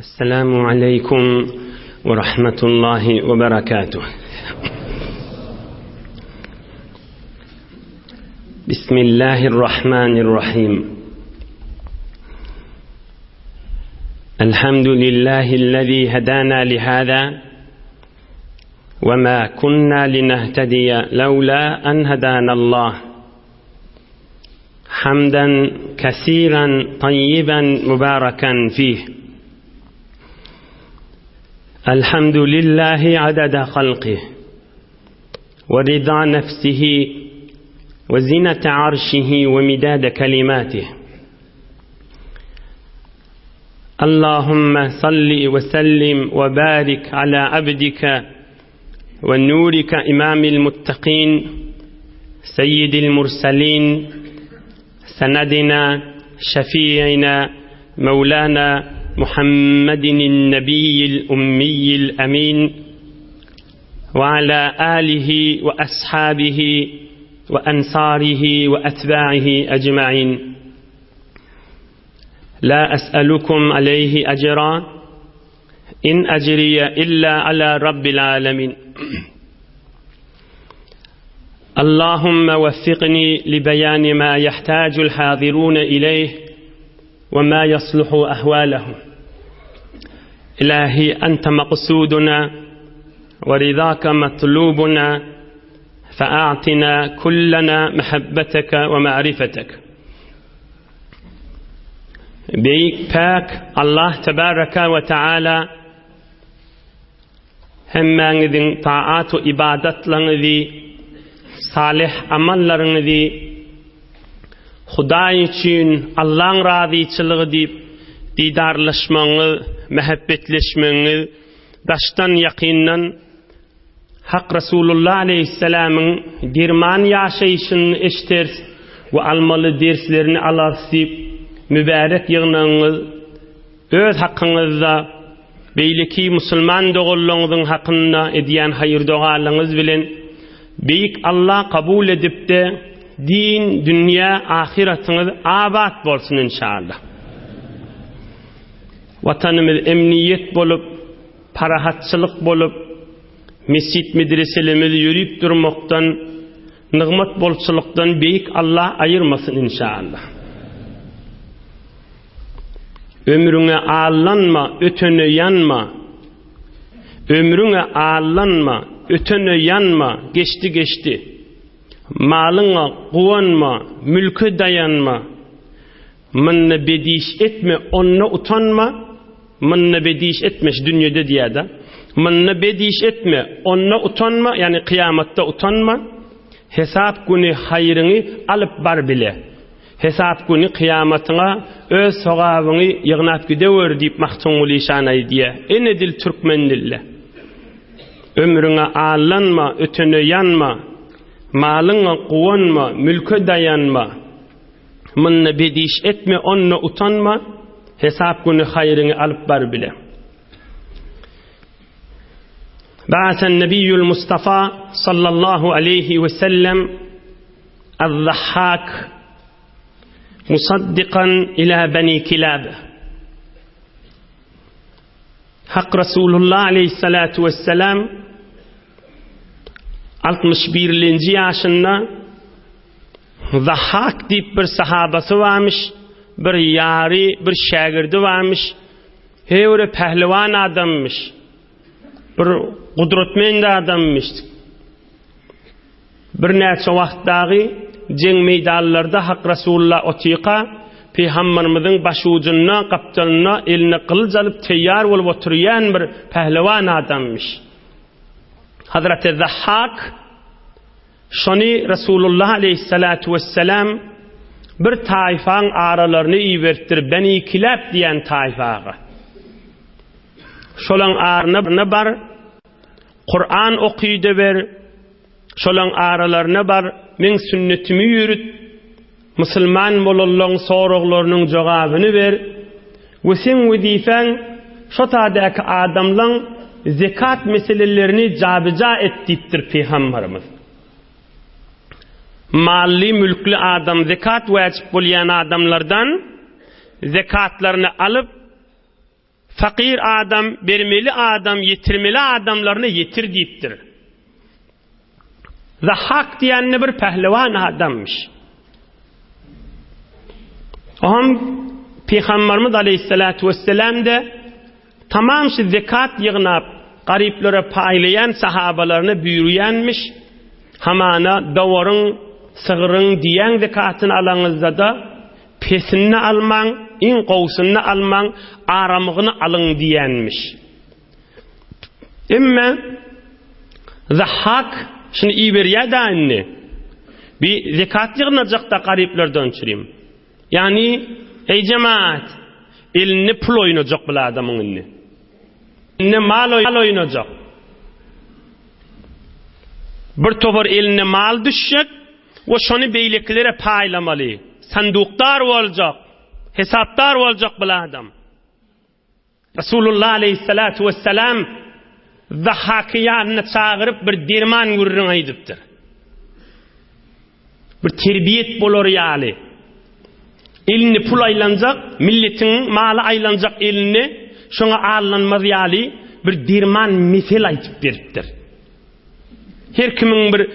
السلام عليكم ورحمة الله وبركاته. بسم الله الرحمن الرحيم. الحمد لله الذي هدانا لهذا وما كنا لنهتدي لولا أن هدانا الله. حمدا كثيرا طيبا مباركا فيه. الحمد لله عدد خلقه ورضا نفسه وزنة عرشه ومداد كلماته. اللهم صل وسلم وبارك على عبدك ونورك إمام المتقين سيد المرسلين سندنا شفيعنا مولانا محمد النبي الأمي الأمين وعلى آله وأصحابه وأنصاره وأتباعه أجمعين. لا أسألكم عليه أجرا إن أجري إلا على رب العالمين. اللهم وفقني لبيان ما يحتاج الحاضرون إليه وما يصلح أحوالهم. إلهي أنت مقصودنا ورضاك مطلوبنا، فأعطنا كلنا محبتك ومعرفتك. Büyük Allah Tebaraka ve Teala hemmenizin taat ve ibadetlerinizi, salih amallarınızı Huday için Allah'ın razıçılığı deyip didarlaşmanı, mehabbetleşmeni, daştan yakinen Hak Resulullah Aleyhisselam'ın dirman yaşayışını eşter ve almalı derslerini alasıp mübarek yığınınız öz hakkınızda beyleki Müslüman doğulluğunuzun hakkında ediyen hayır doğalınız bilen büyük Allah kabul edip de din, dünya, ahiretiniz abat bolsun inşallah. Vatanımız emniyet bolup, parahatçılık bolup, mescid medreselerimiz yürüyüp durmaktan, nığmat bolçuluktan büyük Allah ayırmasın inşallah. Ömrüne ağlanma, ötönü yanma. Ömrüne ağlanma, ötönü yanma, geçti. Malına kuvanma, mülkü dayanma. Mınna bediş etme, onunla utanma. Mınna bediş etme, dünyada diye de. Mınna bediş etme, onunla utanma, yani kıyamatta utanma. Hesap günü hayrını alıp bar bile. Hesap günü kıyamatına öz sogabını yığnap gidever deyip mahtumul işanay diye. Enedil Türkmen dille. Ömrüne ağlanma, ötönü yanma. Malına kuvanma, mülkü dayanma. Mınna bediş etme, onunla utanma. Hesap günü hayrını alıp bar bile. Ba'asen Nebiyyül Mustafa sallallahu aleyhi ve sellem el-Zahhak musaddikan ila Beni Kilab. Hak Resulullah aleyhissalatu vesselam 61. yaşında Zahhak deyip bir sahabası varmış, bir yari, bir şagirdi varmış. Hevre pehlivan adammış, bir kudretmend adammış. Bir neçe vaxtdağı ceng meydallarda Hak Resulullah otiqa Peygamberimizin başucunna, kaptanına eline kılıç alıp teyyar olup oturuyan bir pehlivan adammış. Hazreti Zahhak şoni Resulullah aleyhissalatu vesselam bir taifan aralarını ivertir, Beni Kilab diyen taifağı. Şolan arına bar Kur'an okuydu ver, şolan aralarına bar men sünnetimi yürüt, Müslüman bololloğun soruqlarının cevabını ver, ve sen vazifen şu tadaki adamların zekat meselelerini cabica ettiptir Peygamberimiz. Malli mülklü adam, zekat vacip bulayan adamlardan zekatlarını alıp fakir adam, bermeli adam, yetirmeli adamlarını yetir deyipdir. Zahhak diýenni bir pehliwan adammış. Aham Peygamberimiz aleyhissalatu vesselam de tamam şu zekat yığnap gariplere paylayan sahabalarını buyuruyanmış. Hamana dawarın, sığırın diyen zekatını alanızda da pesinini alman, in qowsununu alman, aramığını alın diyenmiş. Emme Zahhak şunu iyi bir yada anne. Bir zekat yığınacak da gariplerden çüreyim. Yani ey cemaat, elini pul oynayacak bu adamın elini. Eline mal oynayacak. Bir topar eline mal düşecek ve şunu beyliklere paylamalı. Sanduktar olacak, hesaptar olacak bu adam. Resulullah aleyhissalatu vesselam Zahhak'ı yanına çağırıp bir derman gurrun aydıptır. Bir terbiyet bolor yali. Elini pul aylanacak, milletin malı aylanacak elini, şuna ağırlanmaz yali bir derman mesel aytıp beripdir. Her kimin bir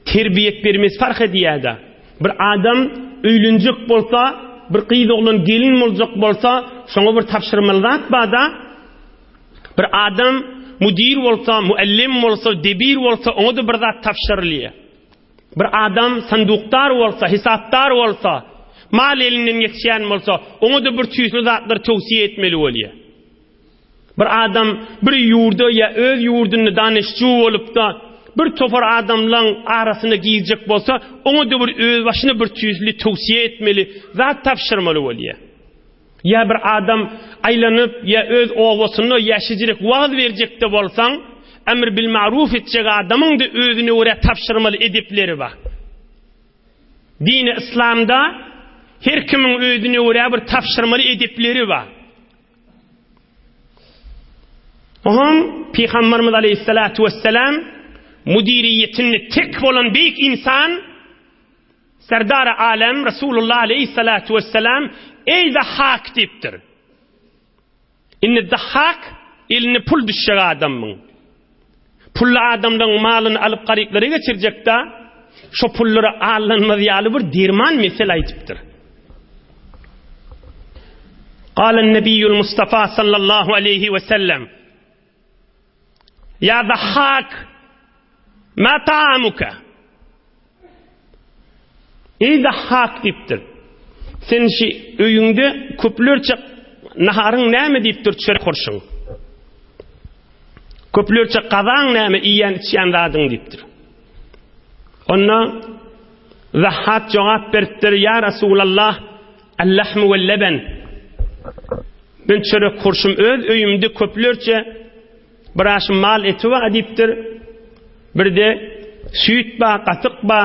terbiyet vermesi fark ediyada. Bir adam öylüncük bolsa, bir kıydı olan gelin olacak bolsa, şuna bir tapşırmalıdan atbada, bir adam mudir olsa, muallim olsa, debir olsa, onu da bir zat tapşırılıyor. Bir adam sanduktar olsa, hesaptar olsa, mal elinden yetişen olsa, onu da bir tüysü zatları tavsiye etmeli oluyor. Bir adam bir yurda ya öz yurdunu danışçı olup da bir topar adamların arasına giyecek bolsa, onu da bir öz başına bir tüysü tavsiye etmeli, zat tapşırmalı oluyor. Ya bir adam aylanıp ya öz ovasını yaşıcılık vaaz verecek de bolsan, emr bil ma'ruf edecek adamın da özünü oraya tapşırmalı edipleri var. Dini İslam'da her kimin özünü oraya bir tapşırmalı edipleri var. Ohum Peygamberimiz aleyhissalatu vesselam mudiriyetini tek olan büyük insan Serdar-ı Alem Resulullah aleyhissalatu vesselam ey Zahhak deyiptir. İnni Zahhak elini pul düşecek adamın. Pullu adamdan malını alıp gariplere geçirecek de şu pulları ağırlanmaz yalı bir derman mesele aytıptır. Kâlen Nebiyyül Mustafa sallallahu aleyhi ve sellem Ya Zahhak ma ta'amuka ey Zahhak deyiptir. Sen şu öyünde köplerçe naharın näme deyiptir çöre kurşun. Köplerçe qazan näme iýen içýän zadın deyiptir. Onna Zahhak jogap beripdir, ya Resulallah, al-lahmu vel-leben. Ben çöre kurşum öz öyümde köplerçe biraş mal eti var deyipdir. Bir de süýt ba, qatyk ba,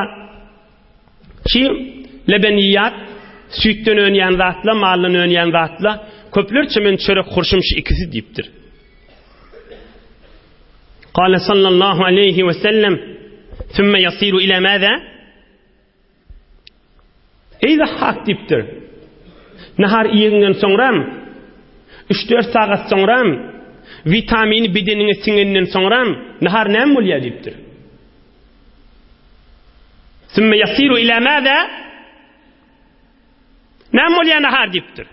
ki lebeniyat süýtten önýän zatla, maldan önýän zatla köplerçe men çöre kurşum şu ikisi deyipdir. Qala sallallahu aleyhi ve sellem thumma yasiru ila maza? Ey Zahhak deyipdir. Nahar iýinden soňram 3-4 sagat soňram vitamini bedenine singenden soňram nahar näme bolýar deyipdir. Thumma yasiru ila maza? Näme bolýar nahar deyipdir.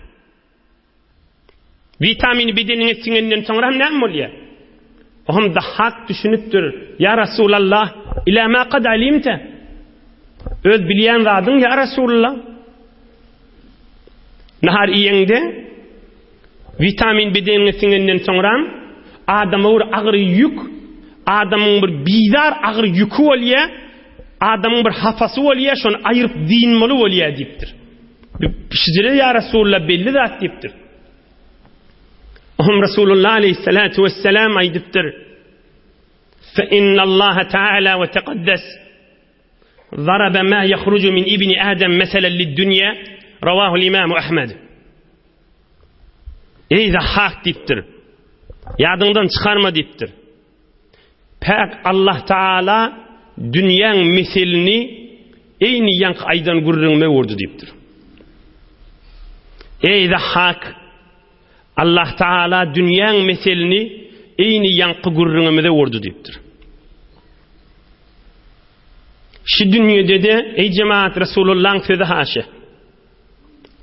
Vitamini bedenine singenden soňram näme bolýar? Ohum Zahhak düşünüpdir. Ya Resulallah, ila ma qad alimta? Öz bilýän zadyň ya Resulullah. Nahar iýeňde vitamin bedenine singenden soňram adama bir agyr ýük, adamyň bir bizar agyr ýükü bolýar, adamyň bir hafasy bolýar, şonu aýyryp diýinmeli bolýar diýipdir. Şizire ya Resulullah belli zat diýipdir. Ohum Resulullah aleyhissalatu vesselam aýdypdyr. Fe innallaha ta'ala ve teqaddes zaraba ma yahruju min ibni Adam meselen lid-dunya ravahu al-imam Ahmed. Ey Zahhak deyipdir. Yadyňdan çıkarma deyipdir. Pak Allah Taala dünýäň meselini eýni ýank aýdan gurrunma urdu deyipdir. Ey Zahhak, Allah Taala dünýäň meselini eýni ýanky gurrunymyza urdy diýipdir. Şu dünýede de ey jemaat Resulullah'ın sözü haşa.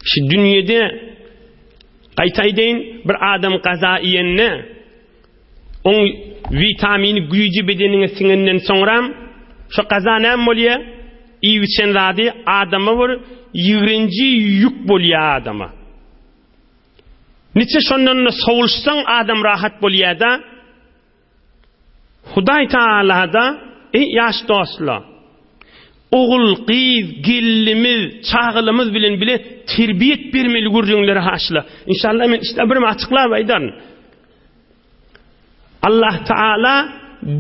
Şu dünýede gaýtaýdyn bir adam gaza iýenne on vitamini güýji bedenine siňenden soňram şu gaza näme bolýar? İýçen zady adama bir ýigrinji ýük bolýar adama. Niçe şondan sowulsaň adam rahat bolýar da Hudaý Taala da ey ýaş dostlar oğul, kız, gillimiz, çağılımız bilen bile terbiyet bermeli gurjunları haşla. İnşallah men işte bir açıklar baydan. Allah Taala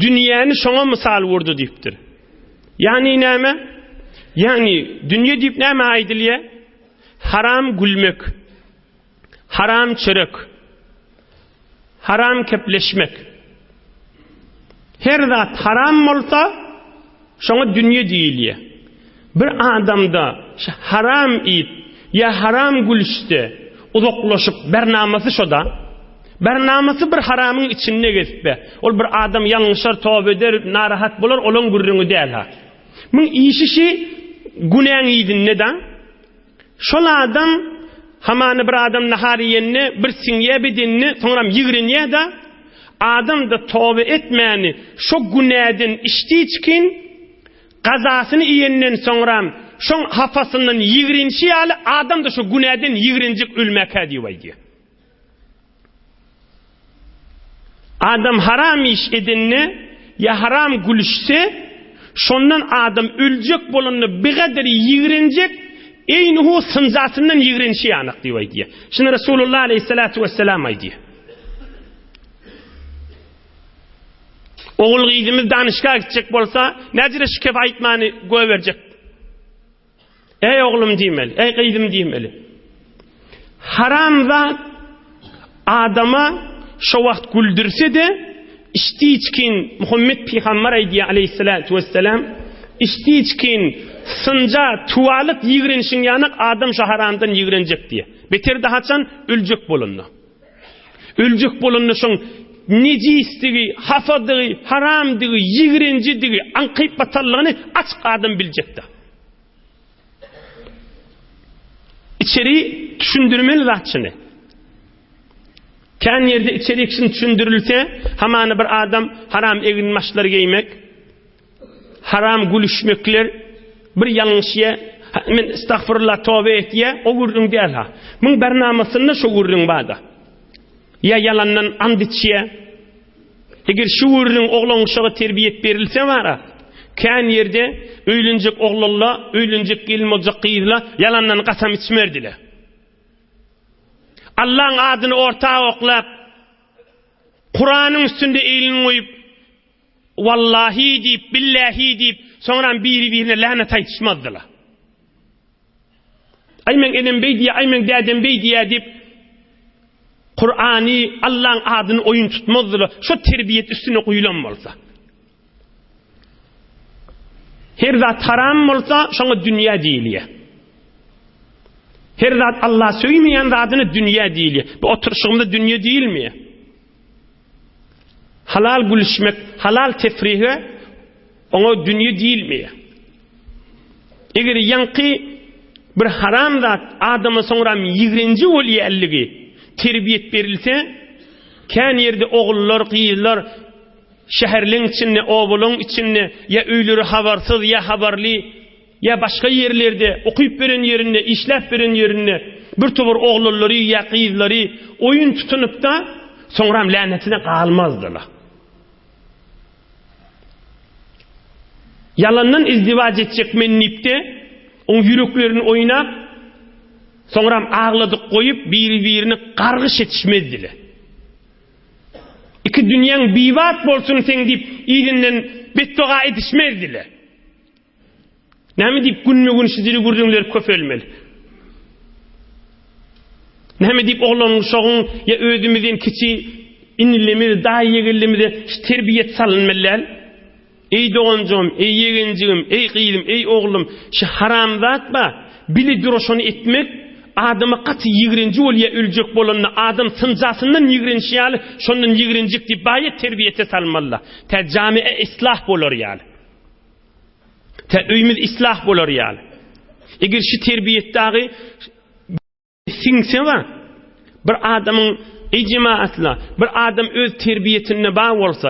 dünýäni şoňa misal wurdy diýipdir. Yani näme? Yani dünýä diýip näme aýdylýar? Haram gülmek, haram çörek, haram kepleşmek. Her zat haram bolsa şoňa dünýä diýilýär. Bir adamda haram ip ya haram gülüşde uzaklaşıp bernamasy şoda. Bernamasy bir haramyň içinde geçip ol bir adam ýalňyşar tawbe eder, narahat bolar, olan gurrungy däl ha. Muň işişi günäň ýedinne da. Şol adam hamany bir adam nahar ýenne bir siňe bedenini soňram ýigrenýär da adam da tawbe etmäni şo günäden işdiçkin gazasyny iýenden soňram şoň hafasyndan ýigrenşi ýaly adam da şo günäden ýigrenjik ölmäkä diýýär. Adam haram iş edinni ya haram gülüşse şondan adam öljek bolanny bigadary ýigrenjek eýni hu sınjasyndan ýigrenşi ýanyk diýýär. Şunu Resulullah aleyhissalatu vesselam aýdy. Oğul gizimiz danışga gidecek bolsa näjire şikef aýtmany göberjek. Ey oğlum diýmeli, ey gyzym diýmeli. Haram zat adama şo wagt güldürse de işdiçkin Muhammed Peygamber aýdy aleyhissalatu vesselam işdiçkin sınja tuwalyk ýigrenşiň ýanyk adam şo haramdan ýigrenjek diýe. Beter dahaçan öljek bolandy. Öljek bolandy şoň necisdigi, hafadygy, haramdygy, ýigrenjidigi, anqyp batallygyny açyk adam biljekdi. İçeri düşündürmeli zatçyny. Kän ýerde içeri kişini düşündürilse, hamany bir adam haram eginmaşlar giymek, haram gülüşmekler, bir ýalňyşya, men estağfurullah tawbe etýär, o gurrun däl ha. Muň bernamasyny şo gurrun bada. Ya yalandan and içýär. Eger şu gurrun oglan şoga terbiyet berilse wara, kän ýerde öýlenjek oglanlar, öýlenjek gelmejek gyzlar yalandan gasam içmerdiler. Allah'ın adını ortağa oklap, Kur'an'ın üstünde elini koyup, vallahi deyip, billahi deyip, sonra birbirine lanet aytışmazdılar. Aymen elim beydiye, aymen dedem beydiye deyip, Kur'an'ı, Allah'ın adını oyun tutmazdılar. Şu terbiyet üstüne koyulanmalsa. Her zat haram olsa, şuna dünya değiliye. Her zat Allah söylemeyen zatını dünya değil. Bu oturuşumda dünya değil mi? Halal gülüşmek, halal tefrihe ona dünya değil mi? Eğer yankı bir haram zat adamı sonra ýigrenji bolýarlygy terbiyet berilse, kän ýerde oğullar, gyzlar şäherliň içinde, obulun içinde ya öýleri habarsyz ya habarly ya başka yerlerde okuyup beren yerinde, işlep beren yerinde bir tobur oğulları ya gyzlary oyun tutunup da soňram lanetine galmazdylar. Yalandan izdivac etjek mennipde on ýüreklerini oynap soňram agladyk goýup bir-birini gargyş etişmezdiler. İki dünýäň biwat bolsun sen diýip ýerinden betdoga etişmezdiler. Näme diýip günme-gün sizleri gurjunlar köpelmeli. Näme diýip oglanyň şoğun ya özümizden kiçi inilimiz, daýygylymyz terbiyet salynmalylar. Ey doňjum, ey ýegenjigim, ey gyzym, ey oglum, şu haram zat ba, bili duruşuny etmek adamı qatı 20-nji bolýa öljek bolanda adam sınjasından 20-nji ýaly şondan 20-njik diýip baýat terbiyete salmalla. Ta jamiä islah bolar ýaly. Ta öýmiz islah bolar ýaly. Eger şu terbiyetdägi siňse wa bir adamyň icmaatla bir adam öz terbiyetine bağ bolsa,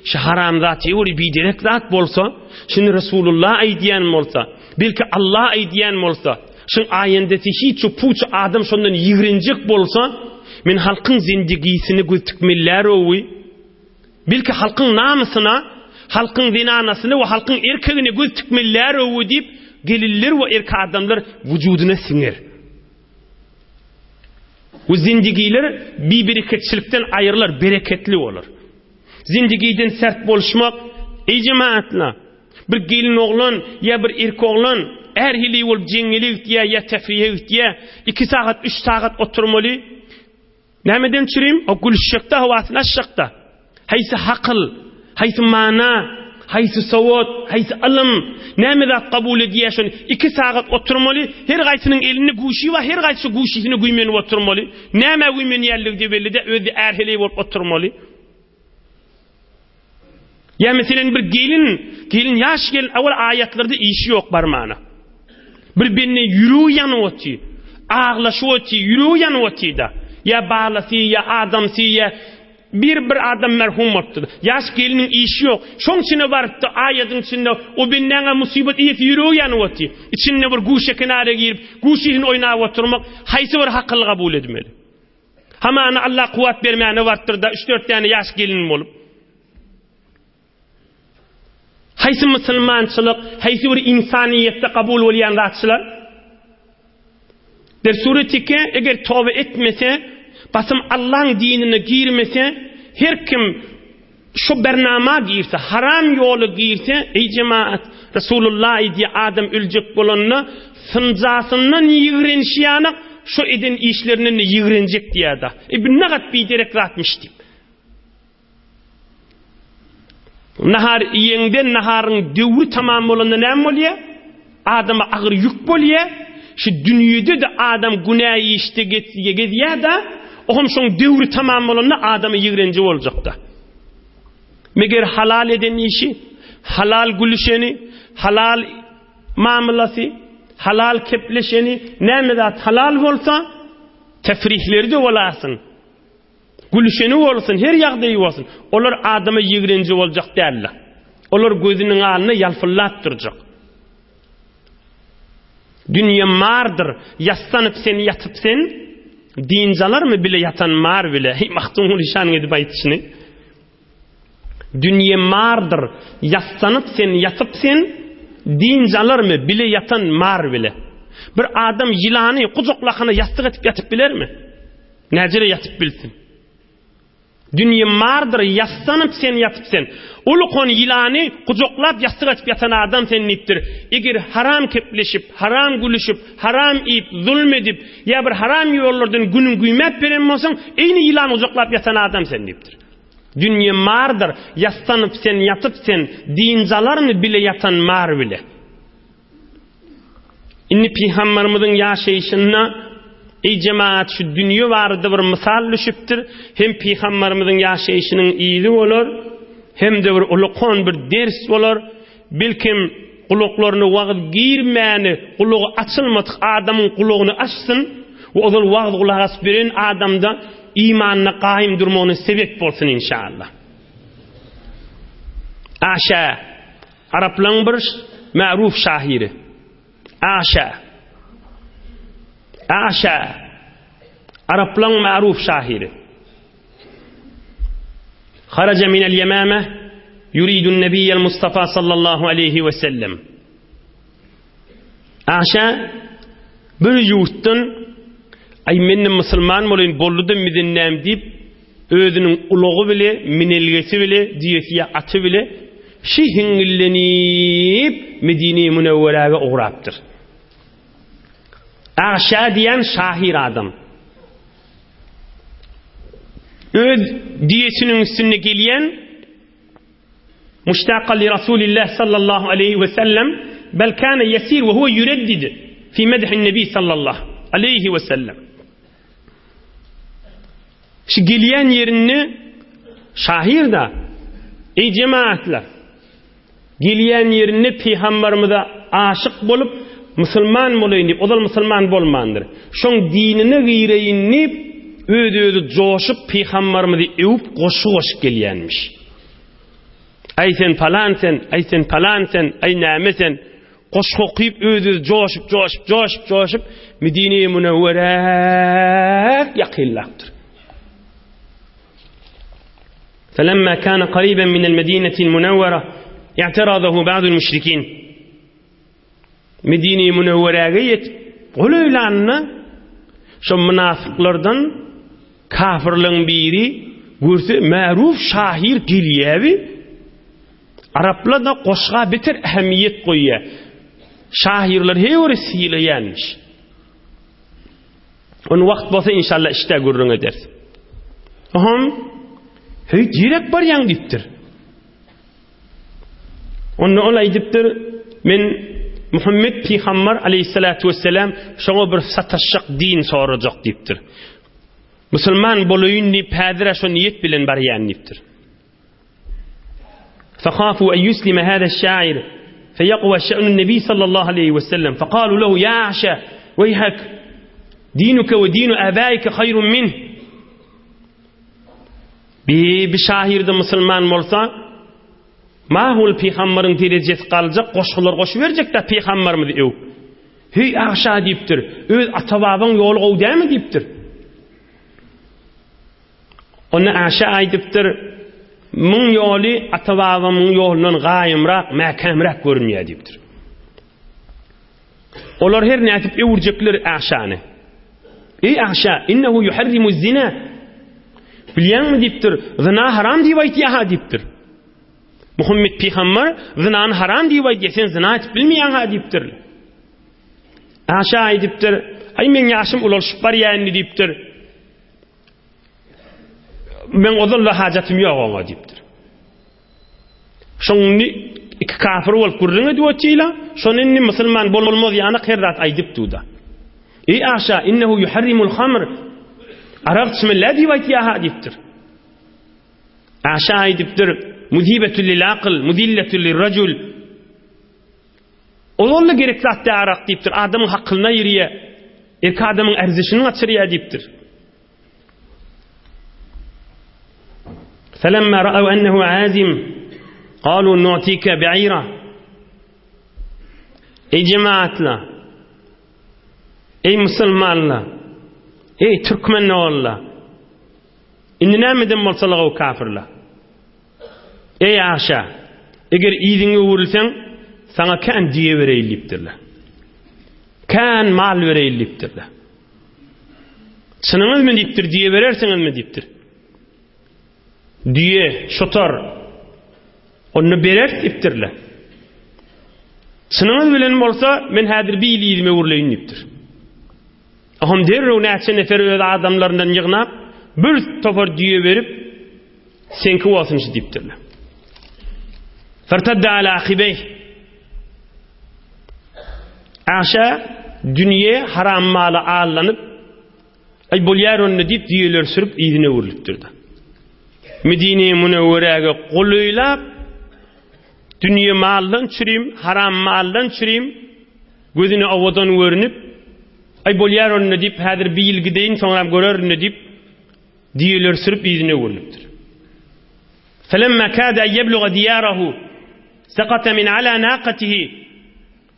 şu haram zat ýöri biderek zat bolsa, şunu Rasulullah aýdýan bolsa, belki Allah aýdýan bolsa, şu aýendesi hiç puç adam şondan 20-njik bolsa, men halkyň zindigisini göztükmeler owy. Belki halkyň namysyna, halkyň dinanasyny we halkyň erkegini göztükmeler owy diýip geliller we erkek adamlar wüjudyna siňer. Bu zindigiler bereketçilikten ayrılar, bereketli olur. Zindigiden sert bolşmak, icmaatla bir gelin oğlan ya bir erkek oğlan erhili olup jеңilik diye ya tefrihe diye 2 saat 3 saat oturmalı. Nämeden çürüm? O gülşekte havasına şakta. Haysi hakıl, haysi mana, haysi sawat, haysi ilm, nämede kabul ediýär şonu 2 saat oturmaly, her gaýsynyň elini guşy we her gaýsy guşysyny güýmeni oturmaly. Näme güýmeni ýerligde belli-de özi erheli bolup oturmaly. Ya meselen bir gelin yaş gelin awal ayatlarda işi ýok barmana. Bir benne ýüregi ýanyp ağlaşyp otdy, ýüregi ýanyp otdy da. Ya bağlasy ya adamsy ya bir adam merhum oldu. Yaş gelinin işi yok. Şoň içine barıpdy aýatyň içinde o binnäňe musibet ýeti ýüregi ýanyp otdy. İçinde bir guşa kenara girip guşyny oýnap oturmak haýsy bir hakly kabul edmeli. Hamana Allah kuwat bermäne bartyrda 3-4 tane yaş gelin bolup. Haýsy musulmançylyk, haýsy bir insaniýetde kabul bolýan zatçylar? Der suretike eger tövbe etmese, basım Allah'ın dinine girmese, her kim şu bernama girse, haram yolu girse, ey cemaat, Resulullah diye adam ölecek bolanına, sınjasından 20-nji ýany şu eden işlerini 20-njik diýär. Bir nagat biderek ratmışdy. Nahar ýeňden naharyň döwri tamam bolanda näme bolýar? Adama agyr ýük bolýar. Şu dünýede de adam günah işde getýär da, oğum şoň döwri tamam bolanda adamy 20-nji boljak da. Meger halal eden işi, halal gülüşeni, halal maamlasy, halal kepleşeni, näme zat halal bolsa, tefrihleri de bolasyn. Gülüşeni bolsun, her ýagdaýy bolsun. Olar adamy 20-nji boljak däller. Olar gözüniň alyny ýalfyllap durjak. Dünýä mardyr, ýastanıp sen ýatyp sen, dinjalarmy bile ýatan mar bile. Maktun ulişan edip aýtdyşyny. Dünýä mardyr, ýastanıp sen ýatyp sen, dinjalarmy bile ýatan mar bile. Bir adam ýylany kujoklakyna ýastyk etip ýatyp bilermi? Näjere ýatyp bilsin? Dünýä mardyr, ýastanıp sen ýatyp sen. Ulukon ýylany kujoklap ýastyk etip ýatan adam sen nipdir. Eger haram kepleşip, haram gülüşip, haram ip, zulm edip, ýa bir haram ýollardan günün güýmep beren bolsaň, eýni ýylany kujoklap ýatan adam sen nipdir. Dünýä mardyr, ýastanıp sen ýatyp sen, dinjalarny bile ýatan mar bile. Inni Peygamberimizin ýaşaýyşyna ey cemaat şu dünýe barada bir misal düşüpdir. Hem Peygamberimizin ýaşaýyşynyň ýyly bolar, hem de bir ulukon bir ders bolar. Bilkim kuluklaryny wagt girmäni, kulugy açylmadyk adamyň kulugyny açsyn, we ol wagt kulak asyp beren adamda imanyna qaýym durmagyna sebep bolsun inşallah. Aşa Araplarning bir ma'ruf şahyry. Aşa Araplarning ma'ruf şahyry. Kharaja min al-Yamama yuridu an-nabiy al-Mustafa sallallahu alayhi ve sellem. Aşa bir ýurtdan ay men musulman bolan boldum midinnem dip özüniň ulugy bile, minelgesi bile, diýesi aty bile şihingillenip Medine-i Münewwere'ge uğrapdyr. Aşa diýen şahir adam. Öz diýesiniň üstüne gelýän muştaqa li Rasulillah sallallahu aleyhi ve sellem bel kana yasir ve huwa yureddid fi medhin nebi sallallahu. aleyhi ve sellem. Şu geliyen yerini şahir da ey cemaatler geliyen yerini peygamberimize aşık bolup musulman bolayın dip, o da musulman bolmandır. Şoň dinine giýreyinip öýdü joşup peygamberimizi öwüp goşup gelýänmiş. Ay sen falansen, ay sen falansen, ay nämesen goşup okyp öýdü joşup Medine-i Münewwere ýakynlapdyr. فلما كان قريبا من المدينة المنورة اعترضه بعض المشركين Medine-i Münewwere'ye yetip oluylanna şu münafıklardan kafirliğin biri görse ma'ruf şahir geliyevi Araplar da qoşga bitir ehemmiyet koyuyor. Şahirler heyori sileyenmiş. Onu vakt bolsa inşallah işte görürün eder. Aham hey direk bar yan diptir. Onu olay diptir men Muhammed Peygamber aleyhissalatu vesselam şoňa bir sataşyk din sorajak dipdir. Musulman bolayın dip häzir şo niyet bilen barýan dipdir. فخافوا أن يسلم هذا الشاعر فيقوى شأن النبي صلى الله عليه وسلم فقالوا له يا عشا ويحك دينك ودين آبائك خير منه بشاهر مسلمان bolsa mahul peygamberin derejesi kalacak, koşular koşu verecek de peygamberimiz öw. Hey aşa diptir, öz atababyň ýoly gow dämi diptir. Onu aşa aýdypdyr, mun ýoly atababyň ýolundan gaýymrak, mäkämrak görünýär dipdir. Olar her nätip öwürjekler aşany. Ey aşa, innehu yuharrimu zina. Bilýärmi dipdir, zina haram diýip aýtýar dipdir. Muhammed Peygamber zinany haram diýip aýtdy, sen zina etip bilmeýän ha diýipdir. Aşa aýdypdyr, ay men ýaşym ulaşyp barýan diýipdir. Men ozalla hajatym ýok oňa diýipdir. Şoňny iki kafir bolup gurrun edýärçyla, şonunny musulman bolmaz ýany qirrat aýdypdy da. Ey Aşa, innehu yuharrimul khamr. Araq içmeli diýip aýtýar diýipdir. Aşa aýdypdyr, muzibetul lil aql, mudilletul lir rajul. Oňla gerek zatda araq diýipdir, adamyň haklyna ýerýär, erki adamyň erzişini açyrýar diýipdir. فلما رأوا أنه عازم قالوا نعطيك بعيرة. Ey cemaatla, ey musulmanla, ey Türkmenoğullar, indi nämeden bolsalar o kafirler. Ey Aşa, eger ýyzyňy öwürlseň, sana kan diýe bereýilipdirler. Kan mal bereýilipdirler. Çynyňyzmy diýipdir, diýe berersiňizmi diýipdir. Diye şotar onu berer iptirler. Çynyňyz bilen bolsa men häzir bir ýylymy öwürleýin dipdir. Aham derrew näçe nefer öz adamlaryndan ýygnap bir topar diýe berip senki bolsunçy dipdirler. Fartadda ala akhibey. Aşa dünýe haram maly allanyp ay bolýar onu dip diýeler sürüp ýyzyna öwürlipdirdi. Medine-i Münewwere'ge goluylap dünýe maldan çürim, haram maldan çürim, gözüne awadan görünüp ay bolýar onu dip häzir bir ýyl gideýin soňra görerni dip diýeler sürüp ýyzyna öwürlipdir. Felemma kada yebluga diyarahu saqata min ala naqatihi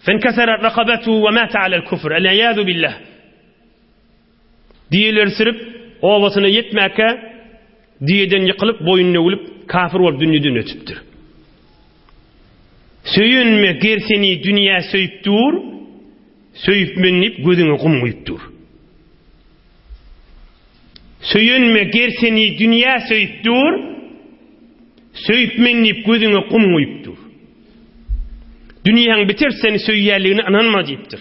fankasarat raqabatuhu wa mata ala al-kufr. Al-iyadu billah. Diýeler sürüp owasyna ýetmäke diyeden yıkılıp boyununa ulup kafir olup dünyadan ötüptür. Söyünme gerseni dünya söyüp dur, söyüp menip gözüne kumuyup dur. Söyünme gerseni dünya söyüp dur, söyüp menip gözüne kumuyup dur. Dünyanın biter seni söyyerliğine ananma deyiptir.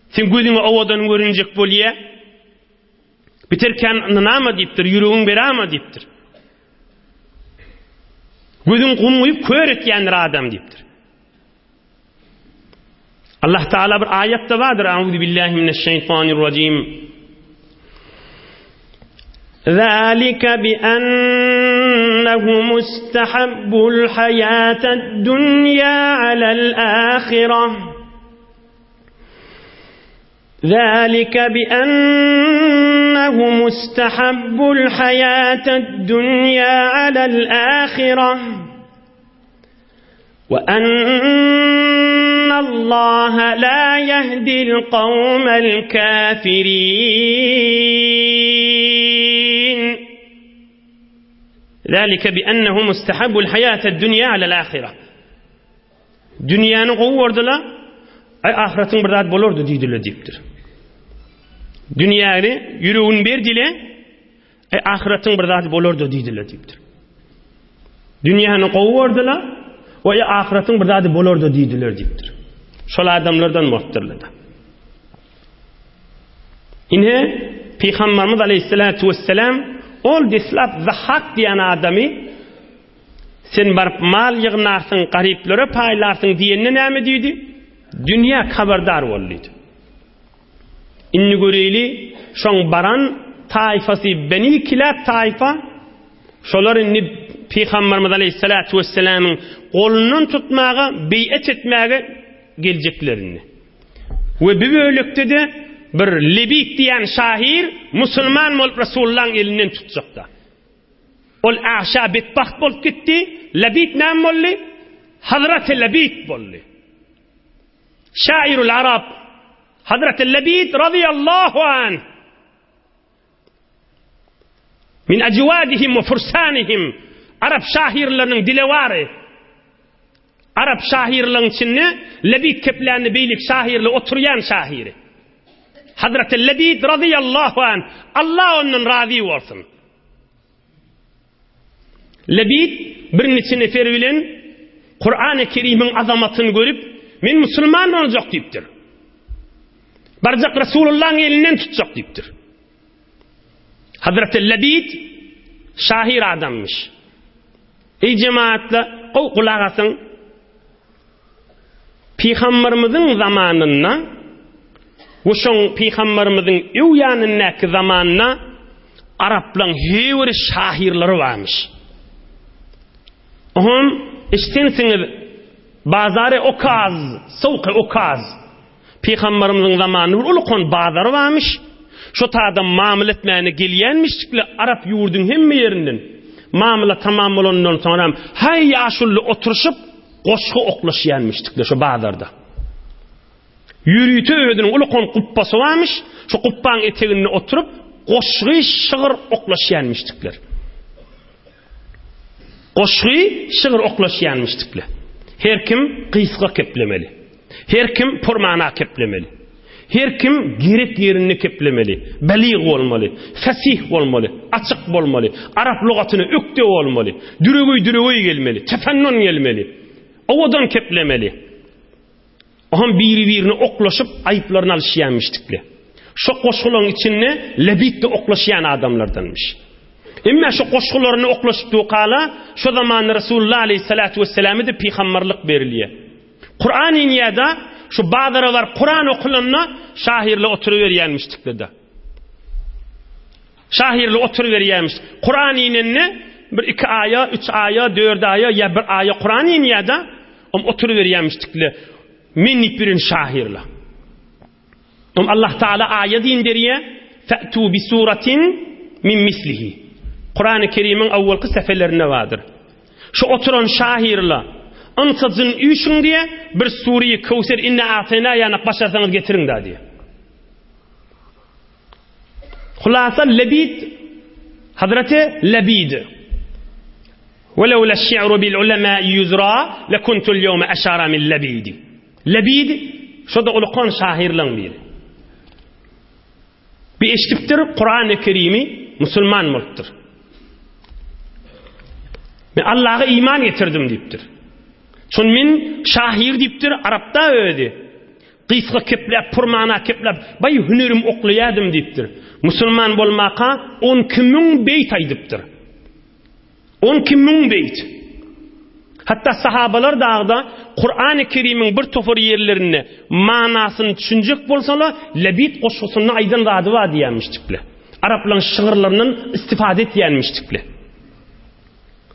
Sen gözüne ovadan görünecek bolýa, biterken nama deyiptir, yüreğin berama deyiptir. Gözün kumuyup kör etýändir adam deyiptir. Allah Teala bir ayette vardır. Euzubillahimineşşeytanirracim. ذَٰلِكَ بِأَنَّهُمُ اسْتَحَبُّوا الْحَيَاةَ الدُّنْيَا عَلَى الْآخِرَةِ ذَٰلِكَ بِأَنَّهُمُ اسْتَحَبُّوا الْحَيَاةَ الدُّنْيَا عَلَى الْآخِرَةِ وَأَنَّ اللَّهَ لَا يَهْدِي الْقَوْمَ الْكَافِرِينَ ذَٰلِكَ بِأَنَّهُمُ اسْتَحَبُّوا الْحَيَاةَ الدُّنْيَا عَلَى الْآخِرَةِ Dünyanı qoğurdular, ahiretin bir zat bolurdu deydiler deyiptir. Dünyayı yüreğin berdile, ahiretin bir zat bolurdu deydiler deyiptir. Dünyanı qoğurdular, o ahiretin bir zat bolurdu deydiler deyiptir. Şol adamlardan muhtarladı. Yine Peygamberimiz Aleyhissalatu vesselam ol deslap zahak diyen adamı sen barıp mal yığnarsın, gariplere paylarsın diyenine näme deydi? Dünya haberdar bolluydu. İnni göreyli şoň baran taifası Beni Kilab taifa şolar inni Peygamberimiz Aleyhissalatu vesselam'ın golundan tutmağa, bey'et etmege geleceklerini. Ve bir bölükte de bir Lebit diyen şahir Müslüman olup Resulullah'ın elinden tutacakta. Ol aşağı betbaht bolup gitti. Lebit näme bolly? Hazreti Lebit bolly. Şairul Arab Hazreti Lebit radıyallahu anh min ecvadihim ve fursanihim Arap şahirlerinin dilevari Arap şahirlerinin içinde Lebit keplerini beylik şahirli oturuyan şahiri Hazreti Lebit radıyallahu anh Allah onun razı olsun. Lebit bir neçe nefer bilen Kur'an-ı Kerim'in azamatını görüp men Müslüman olacak deyiptir. Barcak Resulullah'ın elinden tutacak deyiptir. Hazreti Lebit şahir adammış. Ey cemaatle kulağasın Peygamberimizin zamanına ve şoň Peygamberimizin evyanındaki zamanına Arapların hevri şahirleri varmış. Ohun iştensiniz bazarı okaz, soğukı okaz. Peygamberimizin zamanı ulukon bazarı varmış. Şu taada mamul etmeyene gelyenmiştikle Arap yurdun hemme yerinden. Mamula tamam olandan sonra hay yaşullu oturuşup qoşqı oklaşyanmıştıklar şu bazarda. Yürüytü ödünün ulukon kuppası varmış. Şu kuppanın eteğine oturup qoşqı şığır oklaşyanmıştıklar. Qoşqı şığır oklaşyanmıştıklar. Her kim qysqa keplemeli. Her kim pormana keplemeli. Her kim gerek yerini keplemeli. Baliğ olmalı, fasih olmalı, açık olmalı, Arap lügatını ökte olmalı, dürügüy gelmeli, tefennun gelmeli. Ovadan keplemeli. Oham biri-birini oklaşıp ayıplarını alışyanmıştıklı. Şu qoşquların içinde Lebit de oklaşyan adamlardanmış. Emme şu qoşqularını oklaşıptığı kala şu zaman Resulullah Aleyhissalatu vesselam'ı da peygamberlik beriliye. Kur'an iniyada şu bazıları var Kur'an okulanına şahirle oturuveriyenmiştikle de. Şahirle oturuveriyenmiştik. Kur'an inenine bir iki aya, üç aya, dört aya ya bir aya Kur'an iniyada oturuveriyenmiştikle. Minnik birin şahirle. Allah Teala ayet indiriye fe'tu bi suratin min mislihi. Kur'an-ı Kerim'in avvalki seferlerine vardır. Şu oturan şahirle ansızın üyüşün diye bir sureyi Kevser inne atayna yana başarsanız getirin da diye. Hulasa Lebid Hazreti Lebid وَلَوْلَا الشِّعْرُ بِالْعُلَمَاءِ يُزْرَى لَكُنْتُ الْيَوْمَ أَشَارَ مِنْ لَبِيدِ Lebid şu da ulukan şahirlen biri. Bir eşittir Kur'an-ı Kerim'i Müslüman mülktür. Ben Allah'a iman getirdim deyiptir. Çün men şahir deyiptir Arapta ödi. Qysqa keplep, purmana keplep, bay hünerim oklayadım deyiptir. Müslüman bolmaqa 12.000 beyt aydyptir. 12.000 beyt. Hatta sahabalar dağda Kur'an-ı Kerim'in bir tofur yerlerini manasını düşünecek bolsalar lebit qoşusunu aydın radıva diyenmiştikle. Arapların şığırlarının istifade etyenmiştikle.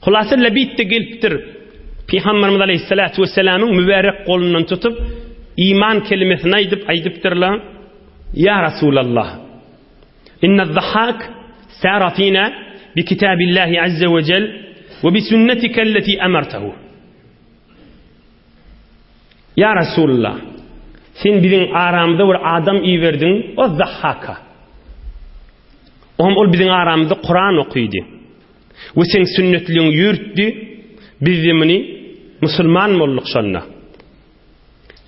Hulası lebit de geliptir. Peygamberimiz Aleyhissalatu vesselam'ın mübarek kolundan tutup iman kelimesini aydıptırlar. Ya Resulallah, innez-zahhak sara fina bi kitabillahi azze ve cel ve bi sünnetika allati emertehu. Ya Resulullah, sen bizim aramızda bir adam iyi verdin, o zahhaka. Ol bizim aramızda Kur'an okuydu. Ve sen sünnetliğini yürüttü, bizimini Müslüman molluk şonna.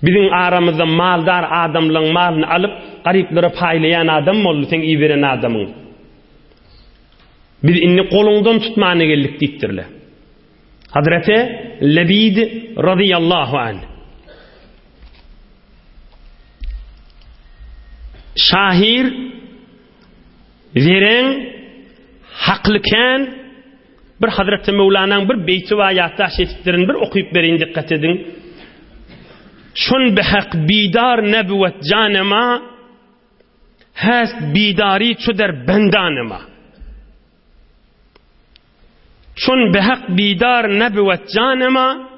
Bizim aramızda maldar adamların malını alıp gariplere paylayan adam mollu, sen iyi veren adamın. Biz inni kolundan tutmağına geldik deyiptirler. Hazreti Lebid radıyallahu anh. Şahir veren haklıken bir Hazreti Mevlana'nın bir beyti ve ayatı aşettiklerini bir okuyup verin, dikkat edin. Şun behak bidar nebüvet canema hast bidari çöder bendanema. Şun behak bidar nebüvet canema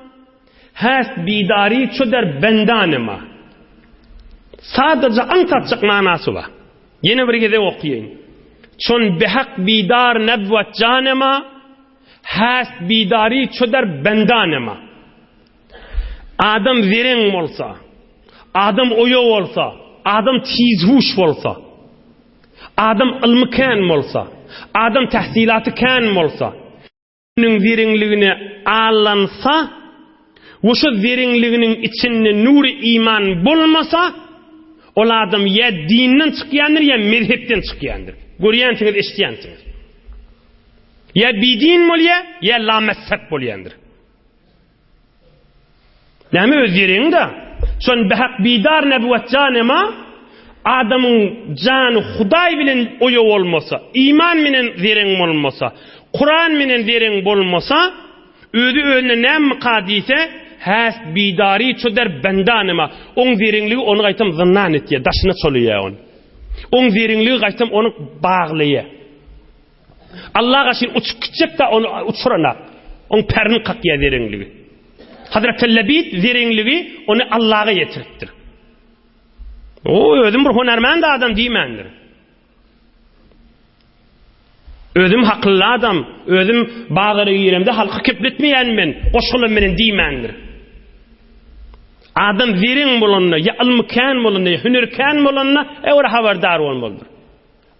hast bidari çöder bendanema. Sadece anlatacak manası var. Yine bir kez okuyayım. Şun behak bidar nebüvet canema hast bidari çöder bendanema. Adam veren olsa, adam oyo olsa, adam tizhuş olsa, adam ilmiken olsa, adam tahsilatı kan olsa, onun verenliğine alınsa, o şu verenliğinin içinde nuri iman bulmasa, o adam ya dinden çıkıyandır ya mezhepten çıkıyandır. Görüyorsunuz, işleyenсiniz. Ya bidin bolya ya la mezhep bolyandır. Näme özlerin de şon behak bidar nebüvet canema adamın canı Huday bilen oyo olmasa, iman bilen veren olmasa, Kur'an bilen veren bolmasa, özü önüne näme qadise has bidari çöder bendanema. On verenligi onu qaytam zınnan etye, daşına çoluya on. On verenligi qaytam onu bağlıya. Allah gaşin uçup gitcek de onu uçurana. On perini qaqya verenligi. Hazreti Lebid verenligi onu Allah'a yetiriptir. O özüm bir honermand adam diýmendir. Özüm haklı adam, özüm bağırı yeremde halkı köpletmeyen men, qoşulum menen diýmendir. Adam veren bolanna, ya ilmiken bolanna, ya hünerken bolanna, evre haberdar olmalıdır.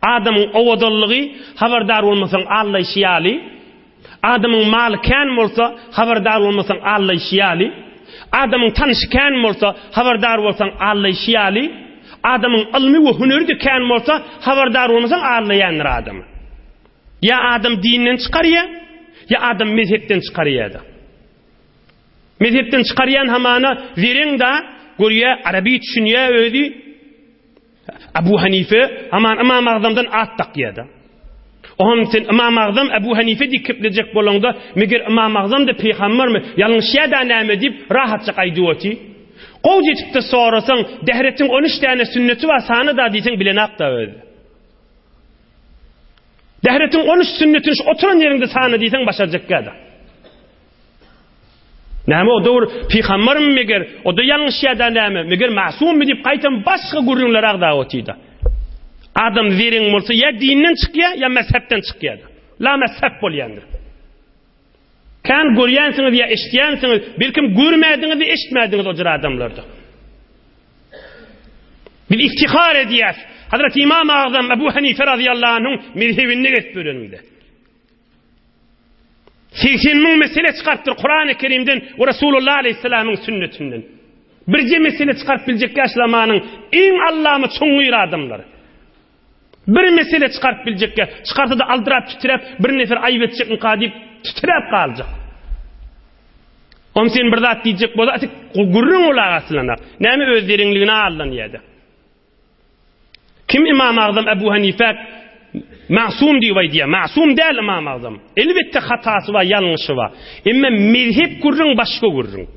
Adamın owadallığı haberdar olmasan Allah işiyali, adamın malken olsa haberdar olmasan Allah işiyali, adamın tanışken olsa haberdar olsan Allah işiyali, adamın ilmi ve hünerken olsa haberdar olmasan Allah yanır adamı. Ya adam dininden çıkarıya, ya adam mezhepten çıkarıya da. Mezhepten çıkarıyan hamana veren da görüye Arabi düşünüye ödü. Ebu Hanife aman İmam Azam'dan at takıya da. Oğlum sen İmam Azam Ebu Hanife dikiplecek bolanda meger İmam Azam da peygamber mi? Yanlış ya da näme dip rahatça qaydıwati. Qow jetipdi sorasan dehretin 13 tane sünneti var sana da diýsen bilen aqda ödü. Dehretin 13 sünnetini oturan yerinde sana diýsen başarjak da. Näme o dowr peygamber mi meger? O da yanlış ya da näme? Meger masum mi dip qaytan başga gurunlar aqdawatyda. Adam veren bolsa ya dinden çıkya ya mezhepten çıkya. La mezhep bolyandır. Kan görýänsiňiz ya eşitýänsiňiz, belkim görmädiňiz we eşitmädiňiz o jyr adamlarda. Bil iftihar edýär. Hazreti İmam Azam Ebu Hanife radıyallahu anh'ın mezhebini getiriyordu. 80.000 mesele çıkarttır Kur'an-ı Kerim'den ve Resulullah Aleyhisselam'ın sünnetinden. Birce mesele çıkart bilecek yaşlamanın en Allah'ımı çoğuyur adamları. Bir mesele çıkart bilecek ki çıkartı da aldırap titrep bir nefer ayıp edecek kadip titrep kalacak. Om sen bir zat diyecek boza atık gurrun olağı asılanak. Näme özlerinliğine Allah'ın yedi. Kim İmam Azam Ebu Hanife Masum diye, masum değil İmam Azam. Elbette hatası var, yanlışı var. Ama mezhep kurrun başka kurrun.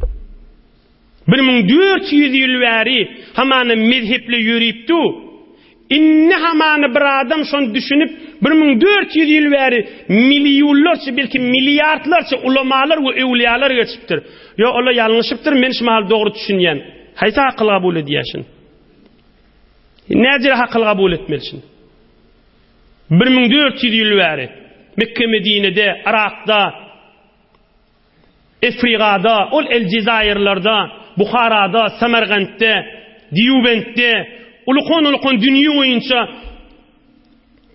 1400 yıl veri hamanı mezheple yürüyüptü. İnne hamanı bir adam şunu düşünüp 1400 yıl veri milyonlarca belki milyarlarca ulamalar ve evliyalar geçiptir. Ya ola yanlışıptır, men şmal doğru düşünyen. Hayta akıl kabul ediyorsun. Necir akıl kabul etmelisin? 1400 yıl veri Mekke Medine'de, Irak'ta, Afrika'da, ol el Cezayirlerde, Bukhara'da, Samarkand'da, Diyubent'te, ulukon dünya oyunca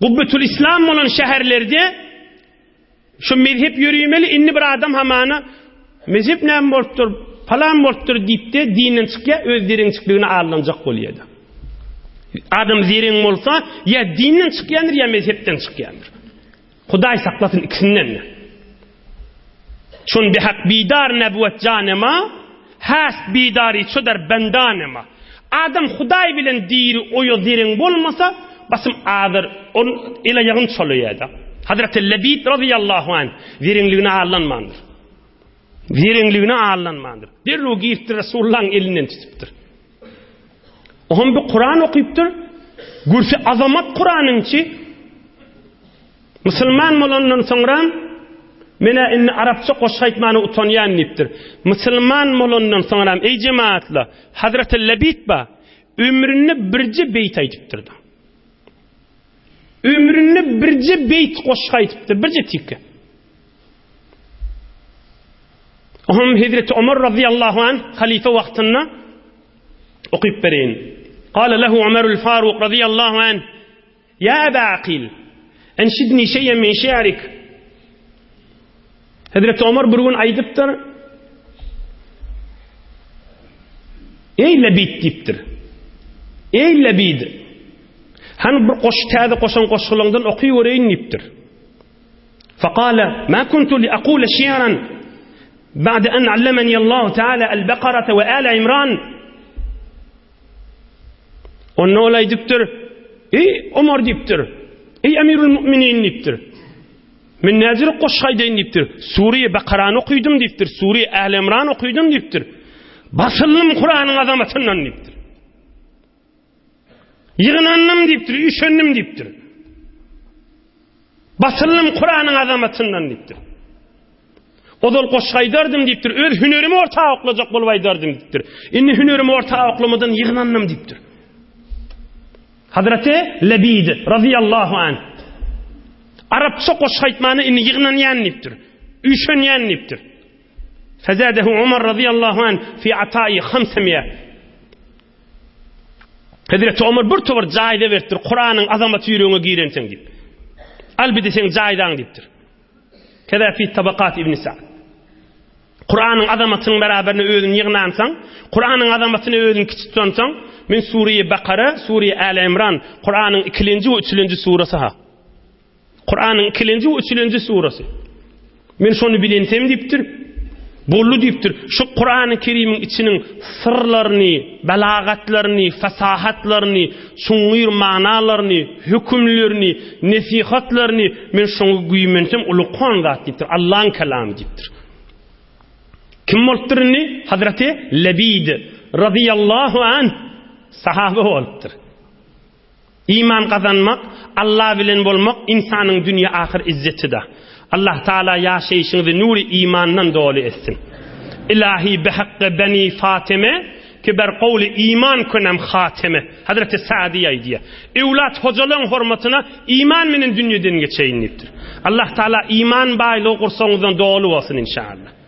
Kubbetül İslam olan şehirlerde şu mezhep yürüymeli, inni bir adam hamana mezhep ne boluptur, falan boluptur deyip de dinin çıkıya, öz derin çıklığına ağırlanacak oluyordu. Adam zerin olsa ya dinin çıkıyandır ya mezhepten çıkıyandır. Huday saklasın ikisinden de. Şun bihak bidar nebuvet canema, has bidari çöder bendanema. Adam Huday bilen diri oyu derin bolmasa, basım adır, onun ila yağın çalıyordu. Hazreti Lebid radıyallahu anh, zerinliğine ağırlanmandır. Zerinliğine ağırlanmandır. Derru giriptir Resulullah'ın elinden tutuptur. Ohun bir Kur'an okuyuptur. Gürse azamat Kur'an'ın ki Müslüman olandan sonra mene inni Arapça koşaytmanı utanyan niptir. Müslüman olandan sonra ey cemaatla Hazreti Lebid ba ömrünü birce beyt aytıptır da. Ömrünü birce beyt koşaytıptır. Birce tikke. Ohun Hazreti Ömer radıyallahu anh halife vaktinde okuyup verin. قال له عمر الفاروق رضي الله عنه يا أبا عقيل أنشدني شيئا من شعرك. Hazreti Ömer bir gün aydıptır. Ey Lebid deyiptir. Ey Lebid. Hani bir koştadı koşan koşulundan okuyuvereyim deyiptir. فقال ما كنت لأقول شعرا بعد أن علمني الله تعالى البقرة وآل عمران. Onunla olay deyiptir. Ey Ömer deyiptir. Ey Emirül Müminin deyiptir. Men nazir koşaydayn deyiptir. Suriye Bakara'nı okuydum deyiptir. Suriye Ahl İmran okuydum deyiptir. Basılım Kur'an'ın azamatından deyiptir. Yığınanım deyiptir, üşendim deyiptir. Basılım Kur'an'ın azamatından deyiptir. Odol koşaydardım deyiptir. Öz hünerimi ortağa oklacak bolvaydardım deyiptir. İnni hünerimi ortağa oklamadan yığınanım deyiptir. Hazreti Lebid radıyallahu anh Arapça koşaytmanı inni yığınan niptir. Üşen niptir. Fezadehu Umar radıyallahu anh fi atayi 500. Hazreti Umar bir tuvur cayda vertir. Kur'an'ın azamatı yüreğine girensen deyip. Albide sen caydan deyiptir. Keda fi tabakat İbn Sa'd. Kur'an'ın azamatının beraberine özün yığınansan, Kur'an'ın azamatını özün kiçik tutansan, min Suriye Bakara, Suriye Al İmran, Kur'an'ın 2. ve 3. surası ha. Kur'an'ın 2. ve 3. surası. Men şonu bilensem deyiptir. Bollu deyiptir. Şu Kur'an-ı Kerim'in içinin sırlarını, belagatlarını, fasahatlarını, şunğir manalarını, hükümlerini, nesihatlarını men şonu güymensem ulu kondat deyiptir. Allah'ın kelamı deyiptir. Kim oltturni? Hazreti Lebid radıyallahu anh sahabe olttur. İman kazanmak, Allah bilen bolmak insanın dünya ahir izzetidir. Allah Teala yaşayışınızı nuri imandan dolu etsin. İlahi bihakkı beni Fatime ki ber kavli iman kunem hatime. Hazreti Sa'diye diye. Evlat hocalığın hürmetine iman minin dünyadan geçeyinliktir. Allah Teala iman baylığı kursanızdan dolu olsun inşallah.